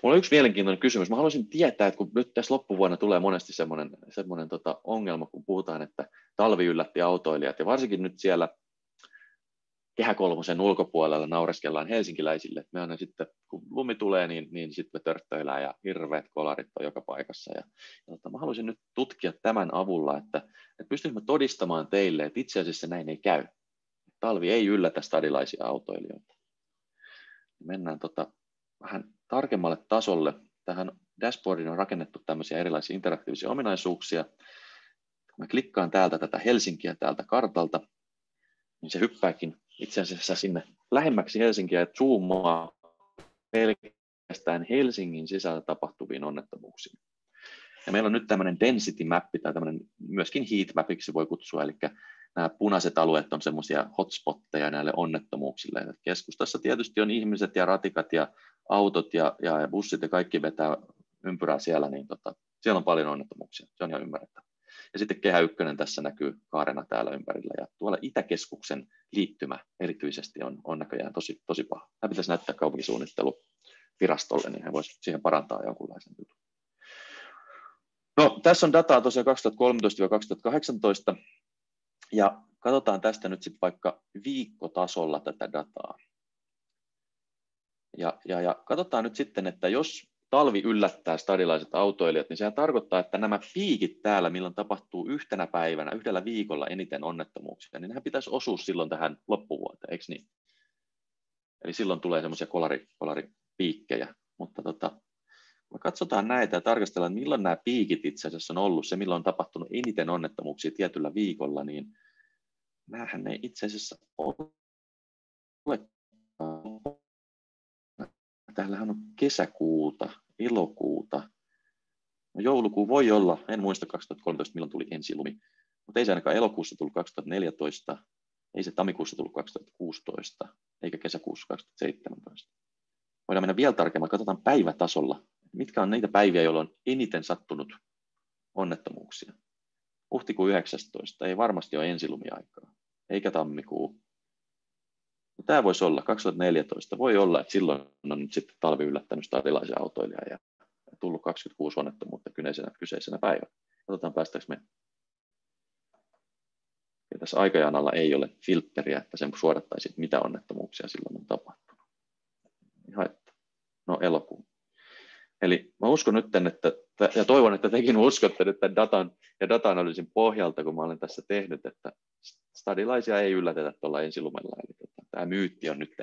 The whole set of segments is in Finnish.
Mulla on yksi mielenkiintoinen kysymys. Mä haluaisin tietää, että kun nyt tässä loppuvuonna tulee monesti semmoinen ongelma, kun puhutaan, että talvi yllätti autoilijat, ja varsinkin nyt siellä Kehä Kolmosen ulkopuolella naureskellaan helsinkiläisille, että me aina sitten, kun lumi tulee, niin sitten me törttöillään ja hirveät kolarit on joka paikassa. Ja mä haluaisin nyt tutkia tämän avulla, että pystyisimme todistamaan teille, että itse asiassa näin ei käy. Talvi ei yllätä stadilaisia autoilijoita. Mennään vähän tarkemmalle tasolle. Tähän dashboardiin on rakennettu tämmöisiä erilaisia interaktiivisia ominaisuuksia. Kun mä klikkaan täältä tätä Helsinkiä täältä kartalta, niin se hyppääkin itse asiassa sinne lähemmäksi Helsinkiä ja zoomaa pelkästään Helsingin sisällä tapahtuviin onnettomuuksiin. Ja meillä on nyt tämmöinen density mappi tai tämmöinen myöskin heat mapiksi voi kutsua, eli nämä punaiset alueet on semmoisia hotspotteja näille onnettomuuksille. Keskustassa tietysti on ihmiset ja ratikat ja autot ja bussit ja kaikki vetää ympyrää siellä, niin siellä on paljon onnettomuuksia, se on ihan ymmärrettävä. Ja sitten Kehä 1 tässä näkyy kaarena täällä ympärillä, ja tuolla Itäkeskuksen liittymä erityisesti on näköjään tosi paha. Tämä pitäisi näyttää kaupunkisuunnitteluvirastolle, niin he voisivat siihen parantaa jonkunlaisen jutun. No, tässä on dataa tosiaan 2013-2018, ja katsotaan tästä nyt sitten vaikka viikkotasolla tätä dataa. Ja katsotaan nyt sitten, että jos talvi yllättää stadilaiset autoilijat, niin sehän tarkoittaa, että nämä piikit täällä, milloin tapahtuu yhtenä päivänä, yhdellä viikolla eniten onnettomuuksia, niin nehän pitäisi osua silloin tähän loppuvuoteen, eikö niin? Eli silloin tulee semmoisia kolaripiikkejä, mutta kun katsotaan näitä ja tarkastellaan, että milloin nämä piikit itse asiassa on ollut, se milloin on tapahtunut eniten onnettomuuksia tietyllä viikolla, niin näähän ei itse asiassa ole. Täällähän on kesäkuuta, elokuuta. No joulukuu voi olla, en muista 2013 milloin tuli ensilumi, mutta ei se ainakaan elokuussa tullut 2014, ei se tammikuussa tullut 2016, eikä kesäkuussa 2017. Voidaan mennä vielä tarkemmin, katsotaan päivätasolla, mitkä on niitä päiviä, jolloin on eniten sattunut onnettomuuksia. Huhtikuun 19 ei varmasti ole ensilumiaikaa, eikä tammikuu. Tämä voisi olla 2014. Voi olla, että silloin on nyt sitten talvi yllättänyt stadilaisia autoilijaa ja tullut 26 onnettomuutta kyseisenä päivänä. Katsotaan, päästäänkö me. Ja tässä aikajanalla ei ole filtteriä, että sen suodattaisiin, mitä onnettomuuksia silloin on tapahtunut. No elokuu. Eli mä uskon nyt, ja toivon, että tekin uskotte nyt tämän data-analyysin pohjalta, kun mä olen tässä tehnyt, että stadilaisia ei yllätetä tuolla ensilumella. Eli tämä myytti on nyt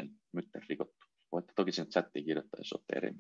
rikottu. Voitte toki sinne chattiin kirjoittaa, jos olette eri